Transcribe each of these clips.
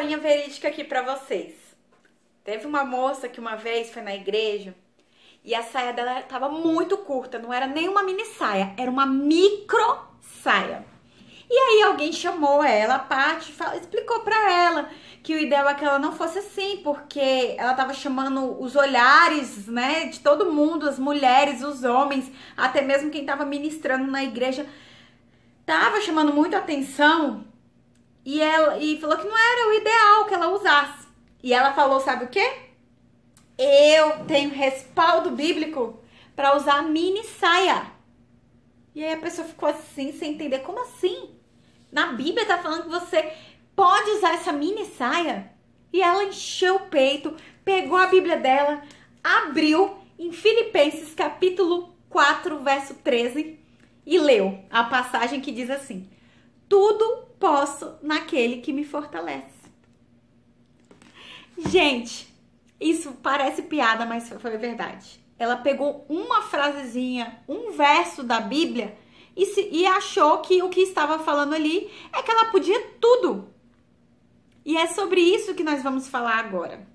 historinha verídica aqui pra vocês. Teve uma moça que uma vez foi na igreja e a saia dela tava muito curta, não era nem uma mini saia, era uma micro saia. E aí alguém chamou ela, a Paty, explicou pra ela que o ideal é que ela não fosse assim, porque ela tava chamando os olhares, né, de todo mundo, as mulheres, os homens, até mesmo quem tava ministrando na igreja, tava chamando muito a atenção. E falou que não era o ideal que ela usasse. E ela falou, sabe o quê? Eu tenho respaldo bíblico para usar mini saia. E aí a pessoa ficou assim, sem entender. Como assim? Na Bíblia tá falando que você pode usar essa mini saia? E ela encheu o peito, pegou a Bíblia dela, abriu em Filipenses capítulo 4, verso 13 e leu a passagem que diz assim: tudo posso naquele que me fortalece. Gente, isso parece piada, mas foi verdade. Ela pegou uma frasezinha, um verso da Bíblia e achou que o que estava falando ali é que ela podia tudo. E é sobre isso que nós vamos falar agora.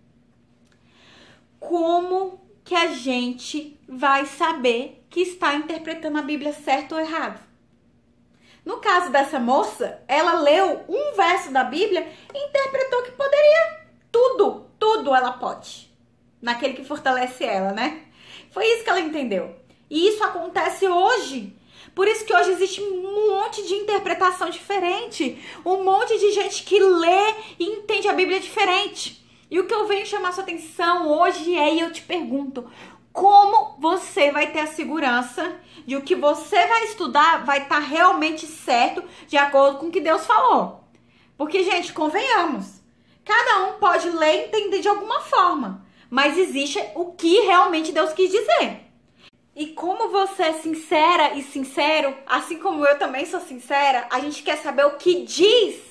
Como que a gente vai saber que está interpretando a Bíblia certo ou errado? No caso dessa moça, ela leu um verso da Bíblia e interpretou que poderia tudo ela pode. Naquele que fortalece ela, né? Foi isso que ela entendeu. E isso acontece hoje. Por isso que hoje existe um monte de interpretação diferente. Um monte de gente que lê e entende a Bíblia diferente. E o que eu venho chamar sua atenção hoje e eu te pergunto: como você vai ter a segurança de o que você vai estudar vai estar realmente certo de acordo com o que Deus falou? Porque, gente, convenhamos, cada um pode ler e entender de alguma forma, mas existe o que realmente Deus quis dizer. E como você é sincera e sincero, assim como eu também sou sincera, a gente quer saber o que diz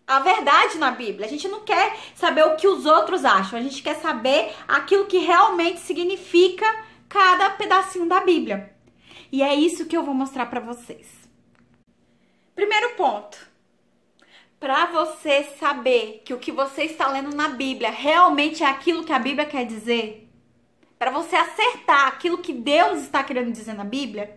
a verdade na Bíblia. A gente não quer saber o que os outros acham. A gente quer saber aquilo que realmente significa cada pedacinho da Bíblia. E é isso que eu vou mostrar para vocês. Primeiro ponto. Para você saber que o que você está lendo na Bíblia realmente é aquilo que a Bíblia quer dizer, para você acertar aquilo que Deus está querendo dizer na Bíblia,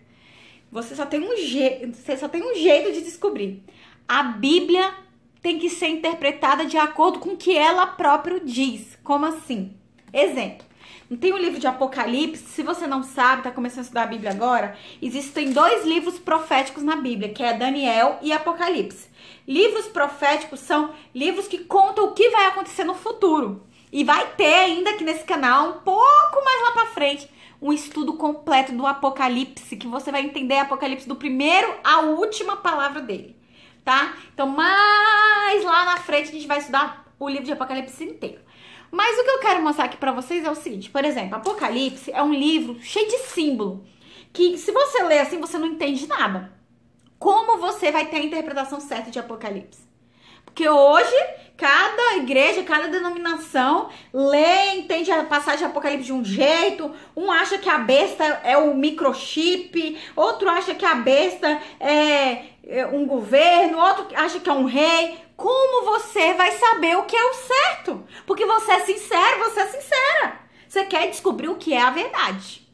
você só tem um jeito de descobrir. A Bíblia tem que ser interpretada de acordo com o que ela própria diz. Como assim? Exemplo. Não tem o livro de Apocalipse? Se você não sabe, tá começando a estudar a Bíblia agora, existem 2 livros proféticos na Bíblia, que é Daniel e Apocalipse. Livros proféticos são livros que contam o que vai acontecer no futuro. E vai ter ainda aqui nesse canal, um pouco mais lá pra frente, um estudo completo do Apocalipse, que você vai entender Apocalipse do primeiro à última palavra dele. Tá? Então, mais lá na frente a gente vai estudar o livro de Apocalipse inteiro. Mas o que eu quero mostrar aqui pra vocês é o seguinte, por exemplo, Apocalipse é um livro cheio de símbolo, que se você ler assim, você não entende nada. Como você vai ter a interpretação certa de Apocalipse? Porque hoje, cada igreja, cada denominação lê, entende a passagem de Apocalipse de um jeito. Um acha que a besta é o microchip, outro acha que a besta é um governo, outro acha que é um rei. Como você vai saber o que é o certo? Porque você é sincero, você é sincera. Você quer descobrir o que é a verdade.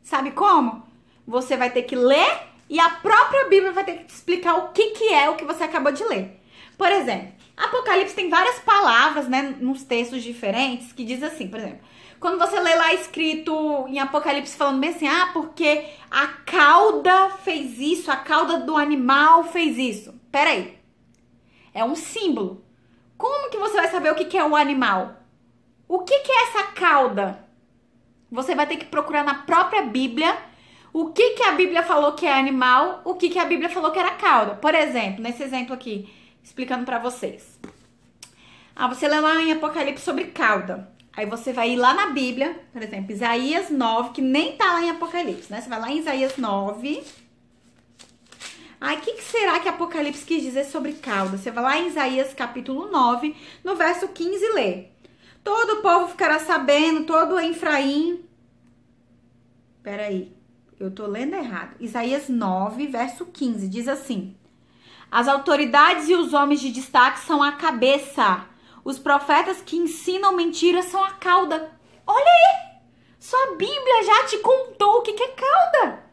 Sabe como? Você vai ter que ler e a própria Bíblia vai ter que te explicar o que é o que você acabou de ler. Por exemplo, Apocalipse tem várias palavras, né, nos textos diferentes, que diz assim, por exemplo, quando você lê lá escrito em Apocalipse falando bem assim, porque a cauda fez isso, a cauda do animal fez isso. Peraí, é um símbolo. Como que você vai saber o que é o animal? O que é essa cauda? Você vai ter que procurar na própria Bíblia o que a Bíblia falou que é animal, o que a Bíblia falou que era cauda. Por exemplo, nesse exemplo aqui, explicando pra vocês. Você lê lá em Apocalipse sobre cauda. Aí você vai ir lá na Bíblia, por exemplo, Isaías 9, que nem tá lá em Apocalipse, né? Você vai lá em Isaías 9. Aí, o que será que Apocalipse quis dizer sobre cauda? Você vai lá em Isaías capítulo 9, no verso 15 e lê. Todo o povo ficará sabendo, todo Efraim... Peraí, eu tô lendo errado. Isaías 9, verso 15, diz assim: as autoridades e os homens de destaque são a cabeça. Os profetas que ensinam mentiras são a cauda. Olha aí! Sua Bíblia já te contou o que é cauda.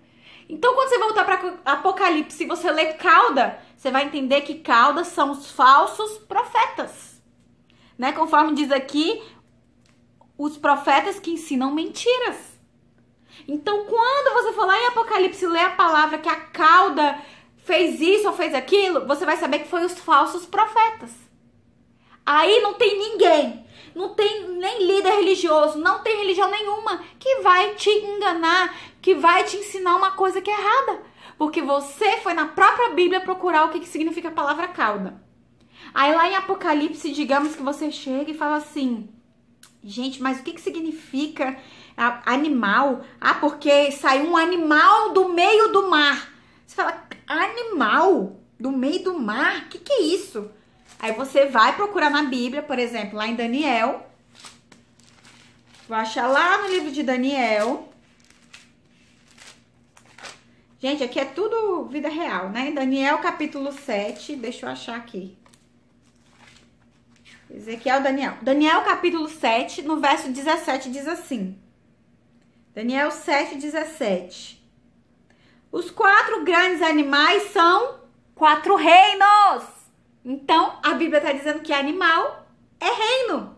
Então, quando você voltar para Apocalipse e você ler cauda, você vai entender que caudas são os falsos profetas. Né? Conforme diz aqui, os profetas que ensinam mentiras. Então, quando você for lá em Apocalipse e ler a palavra que a cauda fez isso ou fez aquilo, você vai saber que foi os falsos profetas. Aí não tem ninguém, não tem nem líder religioso, não tem religião nenhuma que vai te enganar, que vai te ensinar uma coisa que é errada. Porque você foi na própria Bíblia procurar o que significa a palavra cauda. Aí lá em Apocalipse, digamos que você chega e fala assim: gente, mas o que significa animal? Ah, porque saiu um animal do meio do mar. Você fala, animal do meio do mar? O que é isso? Aí você vai procurar na Bíblia, por exemplo, lá em Daniel. Vou achar lá no livro de Daniel. Gente, aqui é tudo vida real, né? Daniel capítulo 7, deixa eu achar aqui. Ezequiel, Daniel. Daniel capítulo 7, no verso 17, diz assim. Daniel 7, 17. Os 4 grandes animais são 4 reinos. Então, a Bíblia está dizendo que animal é reino.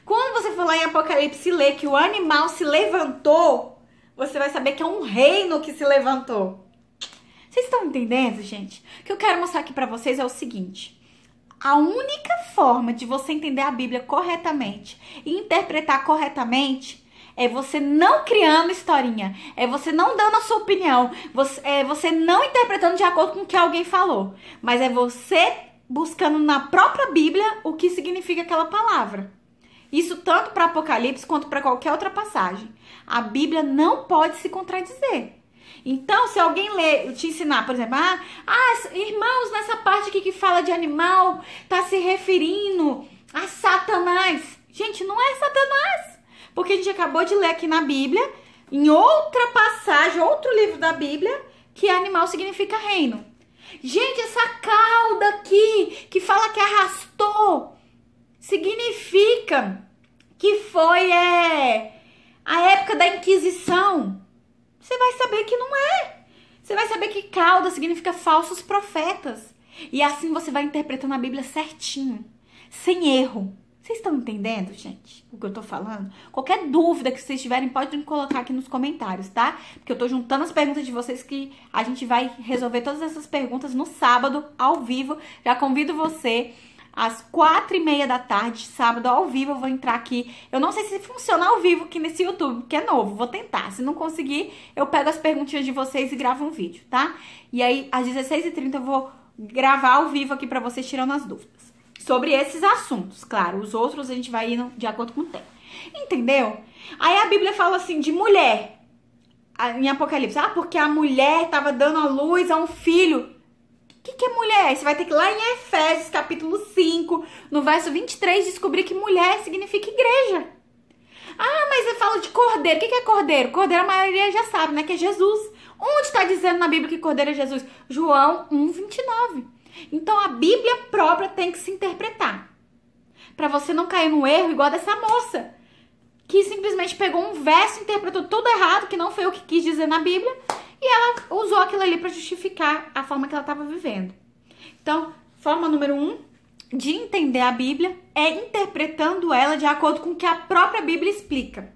Quando você for lá em Apocalipse e ler que o animal se levantou, você vai saber que é um reino que se levantou. Vocês estão entendendo, gente? O que eu quero mostrar aqui para vocês é o seguinte. A única forma de você entender a Bíblia corretamente e interpretar corretamente é você não criando historinha, é você não dando a sua opinião, é você não interpretando de acordo com o que alguém falou, mas é você buscando na própria Bíblia o que significa aquela palavra. Isso tanto para Apocalipse quanto para qualquer outra passagem. A Bíblia não pode se contradizer. Então, se alguém ler, te ensinar, por exemplo, irmãos, nessa parte aqui que fala de animal, tá se referindo a Satanás. Gente, não é Satanás. Porque a gente acabou de ler aqui na Bíblia, em outra passagem, outro livro da Bíblia, que animal significa reino. Gente, essa cauda aqui, que fala que arrastou, significa que foi a época da Inquisição. Você vai saber que não é. Você vai saber que cauda significa falsos profetas. E assim você vai interpretando a Bíblia certinho, sem erro. Vocês estão entendendo, gente, o que eu tô falando? Qualquer dúvida que vocês tiverem, podem colocar aqui nos comentários, tá? Porque eu tô juntando as perguntas de vocês, que a gente vai resolver todas essas perguntas no sábado, ao vivo. Já convido você às 4h30 da tarde, sábado, ao vivo. Eu vou entrar aqui. Eu não sei se funciona ao vivo aqui nesse YouTube, porque é novo. Vou tentar. Se não conseguir, eu pego as perguntinhas de vocês e gravo um vídeo, tá? E aí, às 16h30, eu vou gravar ao vivo aqui pra vocês, tirando as dúvidas. Sobre esses assuntos, claro. Os outros a gente vai indo de acordo com o tempo. Entendeu? Aí a Bíblia fala assim de mulher. Em Apocalipse. Porque a mulher estava dando a luz a um filho. O que é mulher? Você vai ter que ir lá em Efésios, capítulo 5, no verso 23, descobrir que mulher significa igreja. Mas eu falo de cordeiro. O que é cordeiro? Cordeiro a maioria já sabe, né? Que é Jesus. Onde está dizendo na Bíblia que cordeiro é Jesus? João 1:29. Então, a Bíblia própria tem que se interpretar. Para você não cair no erro igual dessa moça, que simplesmente pegou um verso e interpretou tudo errado, que não foi o que quis dizer na Bíblia, e ela usou aquilo ali para justificar a forma que ela estava vivendo. Então, forma número 1 de entender a Bíblia é interpretando ela de acordo com o que a própria Bíblia explica.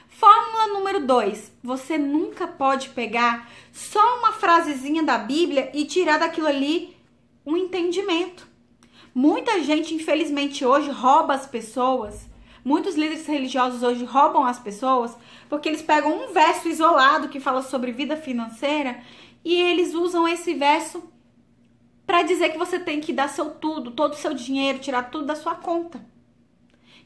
Fórmula número 2, você nunca pode pegar só uma frasezinha da Bíblia e tirar daquilo ali um entendimento. Muita gente, infelizmente, hoje rouba as pessoas. Muitos líderes religiosos hoje roubam as pessoas porque eles pegam um verso isolado que fala sobre vida financeira e eles usam esse verso para dizer que você tem que dar seu tudo, todo o seu dinheiro, tirar tudo da sua conta.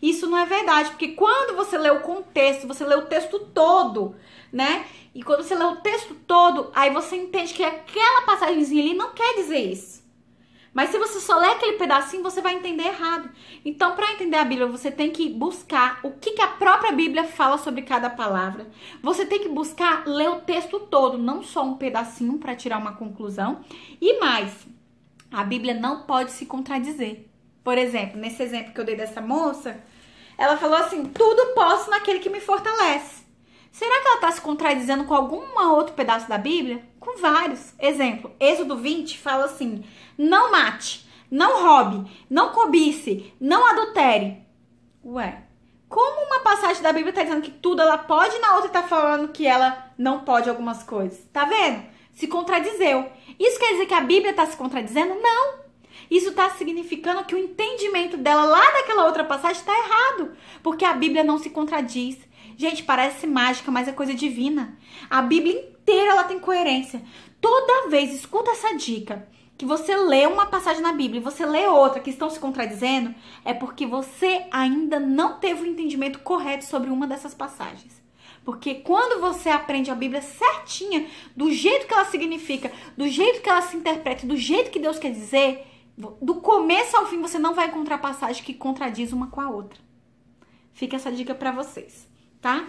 Isso não é verdade, porque quando você lê o contexto, você lê o texto todo, né? E quando você lê o texto todo, aí você entende que aquela passagenzinha ali não quer dizer isso. Mas se você só lê aquele pedacinho, você vai entender errado. Então, para entender a Bíblia, você tem que buscar o que a própria Bíblia fala sobre cada palavra. Você tem que buscar ler o texto todo, não só um pedacinho para tirar uma conclusão. E mais, a Bíblia não pode se contradizer. Por exemplo, nesse exemplo que eu dei dessa moça, ela falou assim, tudo posso naquele que me fortalece. Será que ela está se contradizendo com algum outro pedaço da Bíblia? Com vários. Exemplo, Êxodo 20 fala assim, não mate, não roube, não cobice, não adultere. Ué, como uma passagem da Bíblia está dizendo que tudo ela pode, na outra está falando que ela não pode algumas coisas? Tá vendo? Se contradizeu. Isso quer dizer que a Bíblia está se contradizendo? Não. Isso está significando que o entendimento dela lá daquela outra passagem está errado. Porque a Bíblia não se contradiz. Gente, parece mágica, mas é coisa divina. A Bíblia inteira ela tem coerência. Toda vez, escuta essa dica, que você lê uma passagem na Bíblia e você lê outra que estão se contradizendo, é porque você ainda não teve o entendimento correto sobre uma dessas passagens. Porque quando você aprende a Bíblia certinha, do jeito que ela significa, do jeito que ela se interpreta, do jeito que Deus quer dizer, do começo ao fim você não vai encontrar passagem que contradiz uma com a outra. Fica essa dica pra vocês, tá?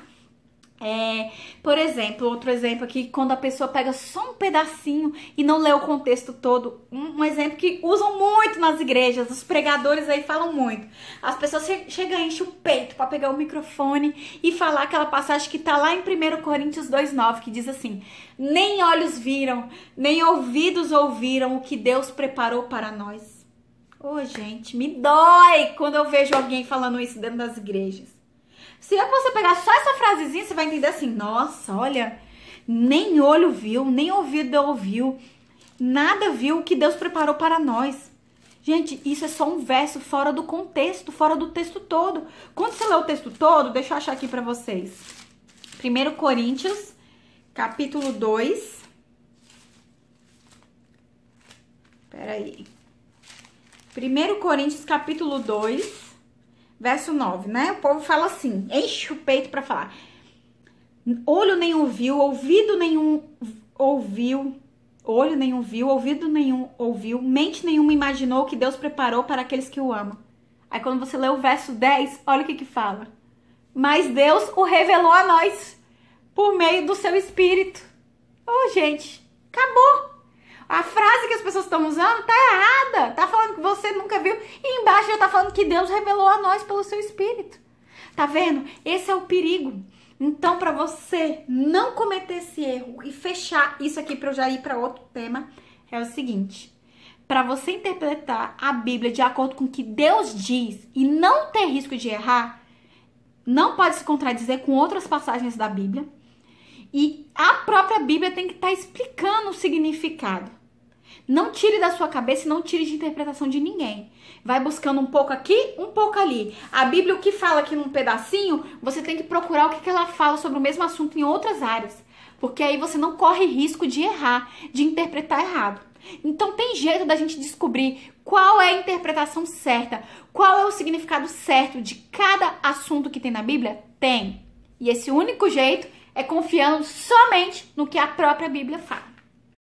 Por exemplo, outro exemplo aqui, quando a pessoa pega só um pedacinho e não lê o contexto todo. Um exemplo que usam muito nas igrejas, os pregadores aí falam muito. As pessoas chegam e enchem o peito para pegar o microfone e falar aquela passagem que tá lá em 1 Coríntios 2,9, que diz assim, nem olhos viram, nem ouvidos ouviram o que Deus preparou para nós. Ô, gente, me dói quando eu vejo alguém falando isso dentro das igrejas. Se você pegar só essa frasezinha, você vai entender assim, nossa, olha, nem olho viu, nem ouvido ouviu, nada viu o que Deus preparou para nós. Gente, isso é só um verso fora do contexto, fora do texto todo. Quando você lê o texto todo, deixa eu achar aqui para vocês. 1 Coríntios, capítulo 2. Peraí. 1 Coríntios, capítulo 2. Verso 9, né? O povo fala assim, enche o peito pra falar. Olho nenhum viu, ouvido nenhum ouviu, olho nenhum viu, ouvido nenhum ouviu, mente nenhuma imaginou que Deus preparou para aqueles que o amam. Aí quando você lê o verso 10, olha o que fala. Mas Deus o revelou a nós por meio do seu Espírito. Gente, acabou. A frase que as pessoas estão usando tá errada. Tá falando que você nunca viu. E embaixo já tá falando que Deus revelou a nós pelo seu Espírito. Tá vendo? Esse é o perigo. Então, para você não cometer esse erro e fechar isso aqui para eu já ir para outro tema, é o seguinte. Para você interpretar a Bíblia de acordo com o que Deus diz e não ter risco de errar, não pode se contradizer com outras passagens da Bíblia. E a própria Bíblia tem que estar explicando o significado. Não tire da sua cabeça e não tire de interpretação de ninguém. Vai buscando um pouco aqui, um pouco ali. A Bíblia, o que fala aqui num pedacinho, você tem que procurar o que ela fala sobre o mesmo assunto em outras áreas. Porque aí você não corre risco de errar, de interpretar errado. Então tem jeito da gente descobrir qual é a interpretação certa, qual é o significado certo de cada assunto que tem na Bíblia? Tem. E esse único jeito é confiando somente no que a própria Bíblia fala.